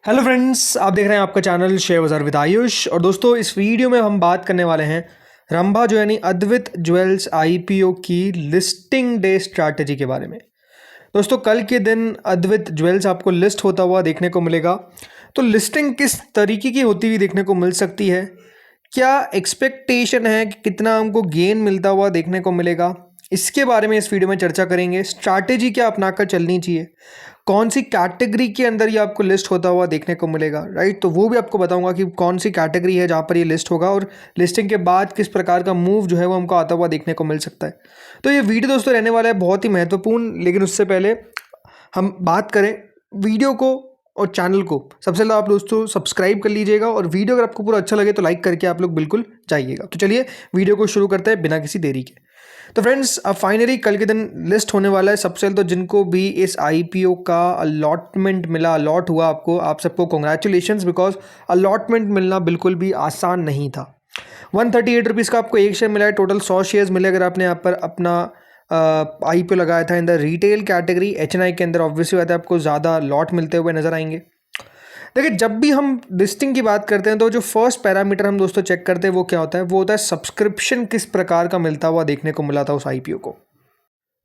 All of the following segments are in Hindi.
हेलो फ्रेंड्स, आप देख रहे हैं आपका चैनल शेयर बाजार विद आयुष। और दोस्तों, इस वीडियो में हम बात करने वाले हैं रंभा जो यानी अद्वैत ज्वेल्स आईपीओ की लिस्टिंग डे स्ट्रैटेजी के बारे में। दोस्तों, कल के दिन अद्वैत ज्वेल्स आपको लिस्ट होता हुआ देखने को मिलेगा। तो लिस्टिंग किस तरीके की होती हुई देखने को मिल सकती है, क्या एक्सपेक्टेशन है कि कितना हमको गेन मिलता हुआ देखने को मिलेगा, इसके बारे में इस वीडियो में चर्चा करेंगे। स्ट्रैटेजी क्या अपनाकर चलनी चाहिए, कौन सी कैटेगरी के अंदर ये आपको लिस्ट होता हुआ देखने को मिलेगा, राइट। तो वो भी आपको बताऊंगा कि कौन सी कैटेगरी है जहाँ पर ये लिस्ट होगा और लिस्टिंग के बाद किस प्रकार का मूव जो है वो हमको आता हुआ देखने को मिल सकता है। तो ये वीडियो दोस्तों रहने वाला है बहुत ही महत्वपूर्ण। लेकिन उससे पहले हम बात करें वीडियो को और चैनल को, सबसे पहले आप दोस्तों सब्सक्राइब कर लीजिएगा और वीडियो अगर आपको पूरा अच्छा लगे तो लाइक करके आप लोग बिल्कुल जाइएगा। तो चलिए वीडियो को शुरू करते हैं बिना किसी देरी के। तो फ्रेंड्स, अब फाइनली कल के दिन लिस्ट होने वाला है। सबसे पहले तो जिनको भी इस आईपीओ का अलॉटमेंट मिला, अलॉट हुआ आपको, आप सबको कॉन्ग्रेचुलेशंस, बिकॉज अलॉटमेंट मिलना बिल्कुल भी आसान नहीं था। 138 का आपको एक शेयर मिला है, टोटल 100 शेयर्स मिले अगर आपने यहाँ पर अपना आईपीओ लगाया था in the retail category. HNI के अंदर ऑब्वियसली बात है आपको ज़्यादा लॉट मिलते हुए नजर आएंगे। देखिए, जब भी हम लिस्टिंग की बात करते हैं तो जो फर्स्ट पैरामीटर हम दोस्तों चेक करते हैं वो क्या होता है, वो होता है सब्सक्रिप्शन किस प्रकार का मिलता हुआ देखने को मिला था उस आईपीओ को।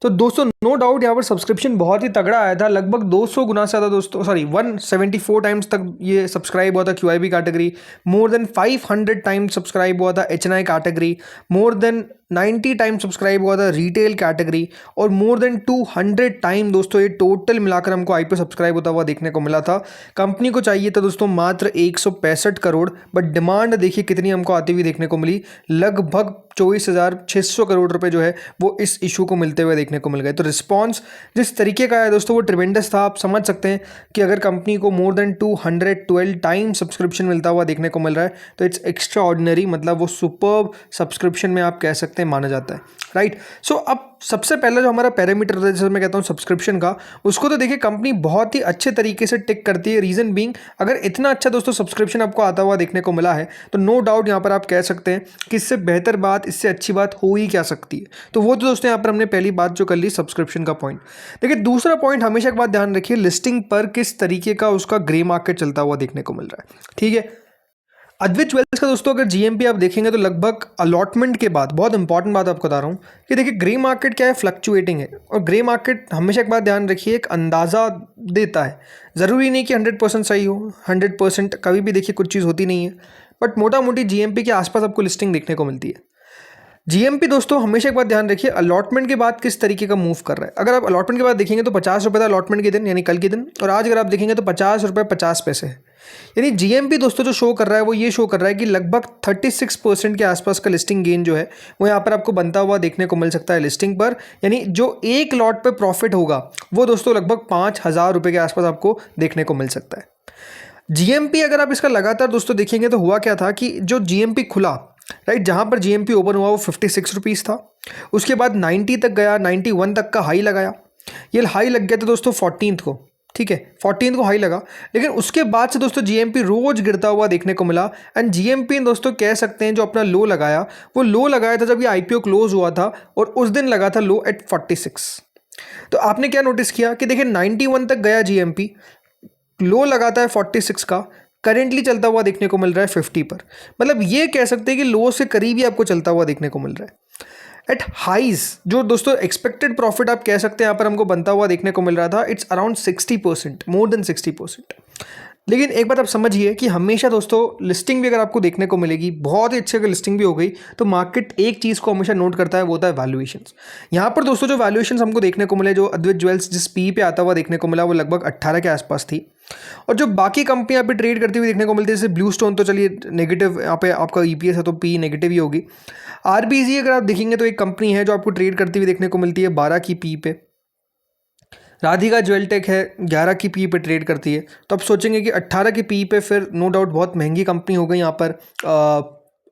तो दोस्तों नो डाउट यहाँ पर सब्सक्रिप्शन बहुत ही तगड़ा आया था, लगभग 200 गुना से ज़्यादा दोस्तों, सॉरी 174 टाइम्स तक ये सब्सक्राइब हुआ था QIB category, more than 500 times subscribe हुआ था HNI category, more than 90 time subscribe हुआ था रिटेल कैटेगरी, और मोर देन 200 टाइम दोस्तों ये टोटल मिलाकर हमको आईपीओ सब्सक्राइब होता हुआ देखने को मिला था। कंपनी को चाहिए था दोस्तों मात्र 165 करोड़, बट डिमांड देखिए कितनी हमको आती हुई देखने को मिली, लगभग 24,600 करोड़ रुपए जो है वो इस इशू को मिलते हुए देखने को मिल गए। तो रिस्पॉन्स जिस तरीके का है दोस्तों वो ट्रिमेंडस था। आप समझ सकते हैं कि अगर कंपनी को मोर देन 212 टाइम सब्सक्रिप्शन मिलता हुआ देखने को मिल रहा है तो इट्स एक्स्ट्रा ऑर्डिनरी, मतलब वो सुपर्ब सब्सक्रिप्शन में आप कह सकते हैं माना जाता है, राइट। सो अब सबसे पहला जो हमारा पैरामीटर होता है जैसे मैं कहता हूँ सब्सक्रिप्शन का, उसको तो देखिए कंपनी बहुत ही अच्छे तरीके से टिक करती है। रीजन बीइंग, अगर इतना अच्छा दोस्तों सब्सक्रिप्शन आपको आता हुआ देखने को मिला है तो नो डाउट यहाँ पर आप कह सकते हैं कि इससे बेहतर बात, इससे अच्छी बात हो ही क्या सकती है। तो वो तो दोस्तों यहाँ पर हमने पहली बात जो कर ली सब्सक्रिप्शन का पॉइंट। देखिए, दूसरा पॉइंट हमेशा एक बात ध्यान रखिए, लिस्टिंग पर किस तरीके का उसका ग्रे मार्केट चलता हुआ देखने को मिल रहा है, ठीक है। अद्वैत ज्वेल्स का दोस्तों अगर जीएमपी आप देखेंगे तो लगभग अलॉटमेंट के बाद, बहुत इंपॉर्टेंट बात आपको बता रहा हूँ कि देखिए ग्रे मार्केट क्या है, फ्लक्चुएटिंग है। और ग्रे मार्केट हमेशा एक बात ध्यान रखिए, एक अंदाज़ा देता है, ज़रूरी नहीं कि 100% सही हो, 100% कभी भी देखिए कुछ चीज़ होती नहीं है, बट मोटा मोटी जीएमपी के आसपास आपको लिस्टिंग देखने को मिलती है। जीएमपी दोस्तों हमेशा एक बात ध्यान रखिए, अलॉटमेंट के बाद किस तरीके का मूव कर रहा है। अगर आप अलॉटमेंट के बाद देखेंगे तो 50 रुपये था अलॉटमेंट के दिन यानी कल के दिन, और आज अगर आप देखेंगे तो 50 रुपये 50 पैसे है। यानी जीएमपी दोस्तों जो शो कर रहा है वो ये शो कर रहा है कि लगभग 36% के आसपास का लिस्टिंग गेन जो है वो यहाँ पर आपको बनता हुआ देखने को मिल सकता है लिस्टिंग पर। यानी जो एक लॉट पे प्रॉफिट होगा वो दोस्तों लगभग 5,000 रुपये के आसपास आपको देखने को मिल सकता है। जीएमपी अगर आप इसका लगातार दोस्तों देखेंगे तो हुआ क्या था कि जो जीएमपी खुला, राइट, जहां पर जीएमपी ओपन हुआ वो 56 रुपीज़ था, उसके बाद 90 तक गया, 91 तक का हाई लगाया। ये हाई लग गया था दोस्तों 14 को, ठीक है, 14 को हाई लगा। लेकिन उसके बाद से दोस्तों जीएमपी रोज गिरता हुआ देखने को मिला। एंड जीएमपी दोस्तों कह सकते हैं जो अपना लो लगाया, वो लो लगाया था जब ये आईपीओ क्लोज हुआ था, और उस दिन लगा था लो एट 46। तो आपने क्या नोटिस किया कि देखिए 91 तक गया जीएमपी, लो लगाता है 46 का, करेंटली चलता हुआ देखने को मिल रहा है 50 पर। मतलब ये कह सकते हैं कि लो से करीब ही आपको चलता हुआ देखने को मिल रहा है। एट हाइज जो दोस्तों एक्सपेक्टेड प्रॉफिट आप कह सकते हैं यहाँ पर हमको बनता हुआ देखने को मिल रहा था, इट्स अराउंड 60%, मोर देन 60%। लेकिन एक बात आप समझिए कि हमेशा दोस्तों लिस्टिंग भी अगर आपको देखने को मिलेगी, बहुत ही अच्छी अगर लिस्टिंग भी हो गई, तो मार्केट एक चीज़ को हमेशा नोट करता है, वो होता है वैल्यूएशंस। यहाँ पर दोस्तों जो वैल्यूएशंस हमको देखने को मिले, जो अद्वैत ज्वेल्स जिस पी पे आता हुआ देखने को मिला वो लगभग 18 के आसपास थी। और जो बाकी कंपनियां पे ट्रेड करती हुई देखने को मिलती है, जैसे ब्लू स्टोन, तो चलिए नेगेटिव, यहाँ पे आपका ईपीएस है तो पी नेगेटिव ही होगी। आरबीजी अगर आप देखेंगे तो एक कंपनी है जो आपको ट्रेड करती हुई देखने को मिलती है 12 की पी पे। राधिका ज्वेलटेक है 11 की पी पे ट्रेड करती है। तो आप सोचेंगे कि 18 की पी पे फिर नो डाउट बहुत महंगी कंपनी हो गई यहाँ पर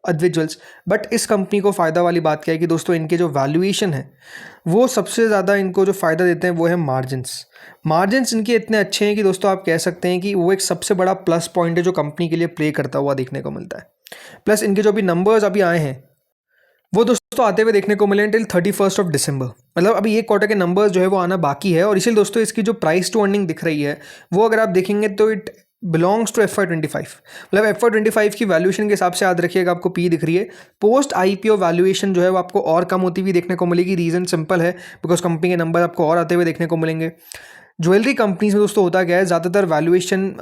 अद्वैत ज्वेल्स। बट इस कंपनी को फ़ायदा वाली बात क्या है कि दोस्तों इनके जो वैल्यूएशन है वो सबसे ज़्यादा इनको जो फ़ायदा देते हैं वो है मार्जिन्स इनके इतने अच्छे हैं कि दोस्तों आप कह सकते हैं कि वो एक सबसे बड़ा प्लस पॉइंट है जो कंपनी के लिए प्ले करता हुआ देखने को मिलता है। प्लस इनके जो अभी नंबर्स अभी आए हैं वो दोस्तों आते हुए देखने को मिले टिल 31 दिसंबर, मतलब अभी एक क्वार्टर के नंबर्स जो है वो आना बाकी है। और इसीलिए दोस्तों इसकी जो प्राइस टू अर्निंग दिख रही है वो अगर आप देखेंगे तो इट बिलोंग्स टू FY25, मतलब FY25 की वैल्यूएशन के हिसाब से याद रखिएगा, आपको पी दिख रही है। पोस्ट IPO वैल्यूएशन जो है वो आपको और कम होती हुई देखने को मिलेगी। रीज़न सिंपल है, बिकॉज कंपनी के नंबर आपको और आते हुए देखने को मिलेंगे। ज्वेलरी कंपनीज में दोस्तों होता क्या है, ज़्यादातर वैल्यूएशन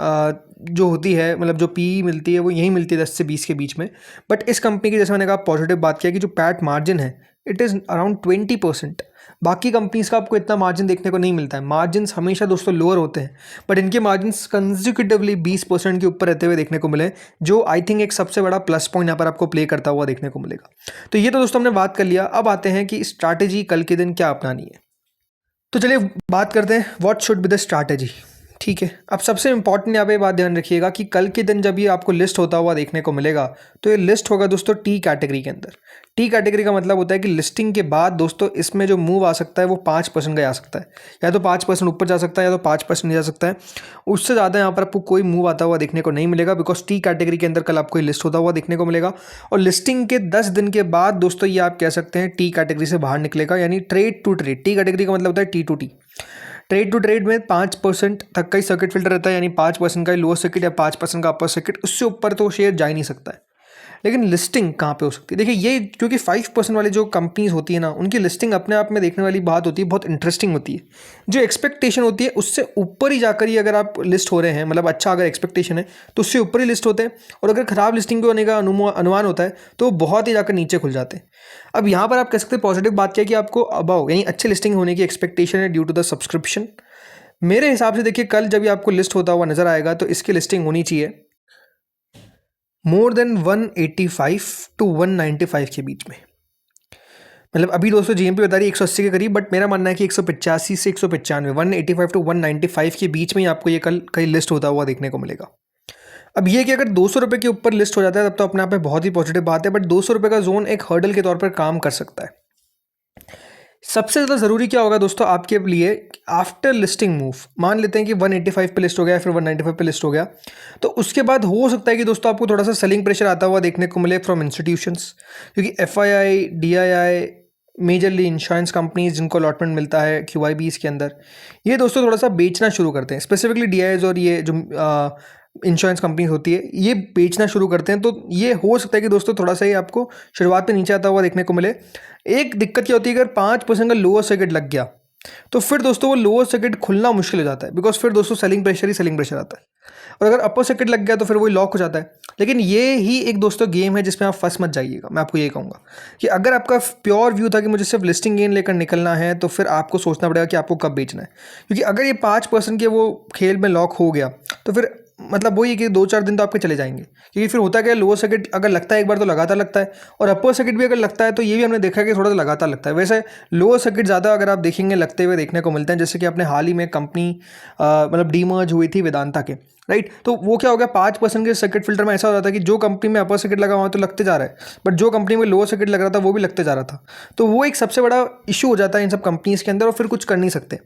जो होती है, मतलब जो पी मिलती है वो यही मिलती है 10 से 20 के बीच में। बट इस कंपनी की, जैसे मैंने कहा, पॉजिटिव बात किया कि जो पैट मार्जिन है इट इज़ अराउंड 20%। बाकी कंपनीज़ का आपको इतना मार्जिन देखने को नहीं मिलता है। मार्जिन्स हमेशा दोस्तों लोअर होते हैं, बट इनके मार्जिन्स कंसेक्यूटिवली 20% के ऊपर रहते हुए देखने को मिले, जो आई थिंक एक सबसे बड़ा प्लस पॉइंट यहाँ पर आपको प्ले करता हुआ देखने को मिलेगा। तो ये तो दोस्तों हमने बात कर लिया। अब आते हैं कि स्ट्रैटेजी कल के दिन क्या अपनानी है। तो चलिए बात करते हैं what should be the strategy. ठीक है, अब सबसे इंपॉर्टेंट यहाँ पे बात ध्यान रखिएगा कि कल के दिन जब ये आपको लिस्ट होता हुआ देखने को मिलेगा, तो ये लिस्ट होगा दोस्तों टी कैटेगरी के अंदर। टी कैटेगरी का मतलब होता है कि लिस्टिंग के बाद दोस्तों इसमें जो मूव आ सकता है वो 5% का आ सकता है, या तो 5% ऊपर जा सकता है या तो 5% जा सकता है। उससे ज़्यादा यहाँ पर आपको कोई मूव आता हुआ देखने को नहीं मिलेगा, बिकॉज टी कैटेगरी के अंदर कल आपको लिस्ट होता हुआ देखने को मिलेगा। और लिस्टिंग के 10 दिन के बाद दोस्तों ये आप कह सकते हैं टी कैटेगरी से बाहर निकलेगा, यानी trade to trade. T category का मतलब होता है T to T. Trade to trade में 5% तक का ही सर्किट फिल्टर रहता है, यानी 5% का ही लोअर सर्किट या 5% का अपर सर्किट, उससे ऊपर तो शेयर जा ही नहीं सकता है। लेकिन लिस्टिंग कहाँ पे हो सकती है? देखिए, ये क्योंकि 5% वाली जो कंपनीज होती है ना, उनकी लिस्टिंग अपने आप में देखने वाली बात होती है, बहुत इंटरेस्टिंग होती है। जो एक्सपेक्टेशन होती है उससे ऊपर ही जाकर ही अगर आप लिस्ट हो रहे हैं, मतलब अच्छा अगर एक्सपेक्टेशन है तो उससे ऊपर ही लिस्ट होते हैं, और अगर खराब लिस्टिंग होने का अनुमान होता है तो बहुत ही जाकर नीचे खुल जाते हैं। अब यहाँ पर आप कह सकते हैं पॉजिटिव बात क्या है कि आपको अबाव यानी अच्छी लिस्टिंग होने की एक्सपेक्टेशन है ड्यू टू द सब्सक्रिप्शन। मेरे हिसाब से देखिए, कल जब ये आपको लिस्ट होता हुआ नजर आएगा तो इसकी लिस्टिंग होनी चाहिए मोर देन 185 टू 195 के बीच में। मतलब अभी दोस्तों जीएमपी बता रही है 180 के करीब, बट मेरा मानना है कि 185 से 195, 185 टू 195 के बीच में ही आपको ये कल कहीं लिस्ट होता हुआ देखने को मिलेगा। अब ये कि अगर 200 रुपये के ऊपर लिस्ट हो जाता है तब तो अपने आप में बहुत ही पॉजिटिव बात है, बट 200 रुपये का जोन एक हर्डल के तौर पर काम कर सकता है। सबसे ज़्यादा ज़रूरी क्या होगा दोस्तों आपके लिए, आफ्टर लिस्टिंग मूव, मान लेते हैं कि 185 पे लिस्ट हो गया, फिर 195 पे लिस्ट हो गया, तो उसके बाद हो सकता है कि दोस्तों आपको थोड़ा सा सेलिंग प्रेशर आता हुआ देखने को मिले फ्रॉम इंस्टीट्यूशंस, क्योंकि FII, DII, majorly insurance companies जिनको अलॉटमेंट मिलता है QIBs के अंदर, ये दोस्तों थोड़ा सा बेचना शुरू करते हैं। स्पेसिफिकली DIIs और ये जो इंश्योरेंस कंपनीज होती है ये बेचना शुरू करते हैं, तो ये हो सकता है कि दोस्तों थोड़ा सा ही आपको शुरुआत में नीचे आता हुआ देखने को मिले। एक दिक्कत क्या होती है, अगर 5% का लोअर सर्किट लग गया तो फिर दोस्तों वो लोअर सर्किट खुलना मुश्किल हो जाता है, बिकॉज फिर दोस्तों सेलिंग प्रेशर आता है। और अगर अपर सर्किट लग गया तो फिर वही लॉक हो जाता है। लेकिन ये ही एक दोस्तों गेम है जिसमें आप फंस मत जाइएगा। मैं आपको ये कहूँगा कि अगर आपका प्योर व्यू था कि मुझे सिर्फ लिस्टिंग गेन लेकर निकलना है, तो फिर आपको सोचना पड़ेगा कि आपको कब बेचना है, क्योंकि अगर ये 5% के वो खेल में लॉक हो गया तो फिर मतलब वही कि 2-4 दिन तो आपके चले जाएंगे, क्योंकि फिर होता क्या है, लोअर सर्किट अगर लगता है एक बार तो लगातार लगता है, और अपर सर्किट भी अगर लगता है तो ये भी हमने देखा कि थोड़ा सा लगातार लगता है। वैसे लोअर सर्किट ज़्यादा अगर आप देखेंगे लगते हुए देखने को मिलते हैं, जैसे कि अपने हाल ही में कंपनी मतलब डीमर्ज हुई थी वेदांता के, राइट। तो वो क्या हो गया, 5% के सर्किट फिल्टर में ऐसा हो रहा था कि जो कंपनी में अपर सर्किट लगा हुआ तो लगते जा रहा है, बट जो कंपनी में लोअर सर्किट लग रहा था वो भी लगते जा रहा था। तो वो एक सबसे बड़ा इशू हो जाता है इन सब कंपनीज़ के अंदर, और फिर कुछ कर नहीं सकते।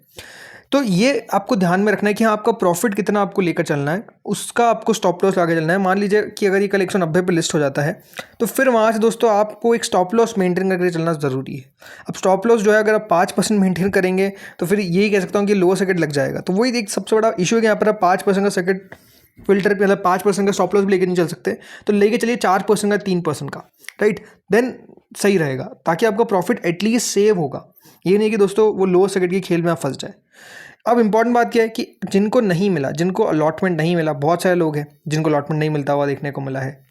तो ये आपको ध्यान में रखना है कि हाँ, आपका प्रॉफिट कितना आपको लेकर चलना है, उसका आपको स्टॉप लॉस लगा चलना है। मान लीजिए कि अगर ये कल 190 पे लिस्ट हो जाता है तो फिर वहाँ से दोस्तों आपको एक स्टॉप लॉस मेंटेन करके चलना ज़रूरी है। अब स्टॉप लॉस जो है अगर आप 5% मेंटेन करेंगे तो फिर यही कह सकता हूँ कि लोअर सर्किट लग जाएगा। तो वही एक सबसे बड़ा इशू है कि यहाँ पर आप 5% का सर्किट फिल्टर पे, मतलब 5% का स्टॉप लॉस भी लेके नहीं चल सकते, तो लेके चलिए 4% का, 3% का, राइट। देन सही रहेगा, ताकि आपका प्रॉफिट एटलीस्ट सेव होगा। ये नहीं कि दोस्तों वो लोअर सर्किट के खेल में आप फंस जाए। अब इंपॉर्टेंट बात क्या है कि जिनको नहीं मिला, जिनको अलॉटमेंट नहीं मिला, बहुत सारे लोग हैं जिनको अलॉटमेंट नहीं मिलता हुआ देखने को मिला है,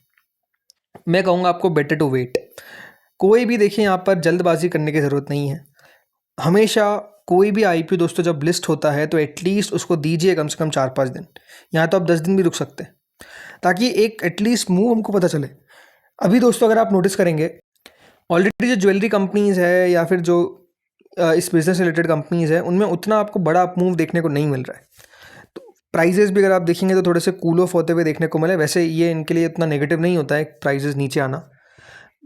मैं कहूँगा आपको बेटर टू वेट। कोई भी देखिए यहाँ पर जल्दबाजी करने की ज़रूरत नहीं है। हमेशा कोई भी IPO दोस्तों जब लिस्ट होता है तो एटलीस्ट उसको दीजिए कम से कम 4-5 दिन, यहाँ तो आप 10 दिन भी रुक सकते हैं, ताकि एक एटलीस्ट मूव हमको पता चले। अभी दोस्तों अगर आप नोटिस करेंगे, ऑलरेडी जो ज्वेलरी कंपनीज़ है या फिर जो इस बिज़नेस से रिलेटेड कंपनीज़ हैं, उनमें उतना आपको बड़ा अप मूव देखने को नहीं मिल रहा है। तो प्राइजेस भी अगर आप देखेंगे तो थोड़े से कूल ऑफ होते हुए देखने को मिले। वैसे ये इनके लिए इतना नेगेटिव नहीं होता है प्राइजेस नीचे आना,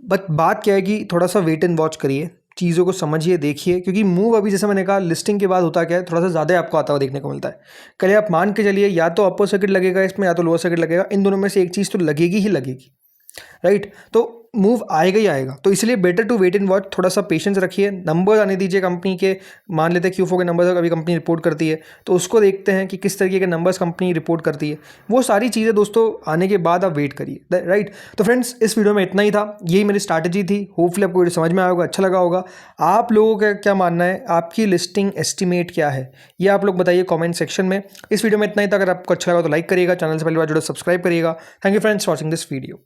बट बात क्या है कि थोड़ा सा वेट एंड वॉच करिए, चीज़ों को समझिए, देखिए, क्योंकि मूव अभी जैसे मैंने कहा लिस्टिंग के बाद होता क्या है, थोड़ा सा ज़्यादा आपको आता हुआ देखने को मिलता है। कल आप मान के चलिए या तो अपर सर्किट लगेगा इसमें या तो लोअर सर्किट लगेगा, इन दोनों में से एक चीज़ तो लगेगी ही लगेगी, राइट। तो मूव आएगा ही आएगा, तो इसलिए better to wait and watch, थोड़ा सा पेशेंस रखिए, नंबर आने दीजिए कंपनी के। मान लेते हैं Q4 के नंबर्स अभी कंपनी रिपोर्ट करती है, तो उसको देखते हैं कि किस तरीके के नंबर्स कंपनी रिपोर्ट करती है। वो सारी चीज़ें दोस्तों आने के बाद आप वेट करिए, राइट। तो फ्रेंड्स, इस वीडियो में इतना ही था, यही मेरी स्ट्रैटेजी थी। होपफुली आपको समझ में आया होगा, अच्छा लगा होगा। आप लोगों का क्या मानना है, आपकी लिस्टिंग एस्टिमेट क्या है, ये आप लोग बताइए कॉमेंट सेक्शन में। इस वीडियो में इतना ही था। अगर आपको अच्छा लगा तो लाइक करिएगा, चैनल से पहली बार जुड़े सब्सक्राइब करिएगा। Thank you friends for watching this video.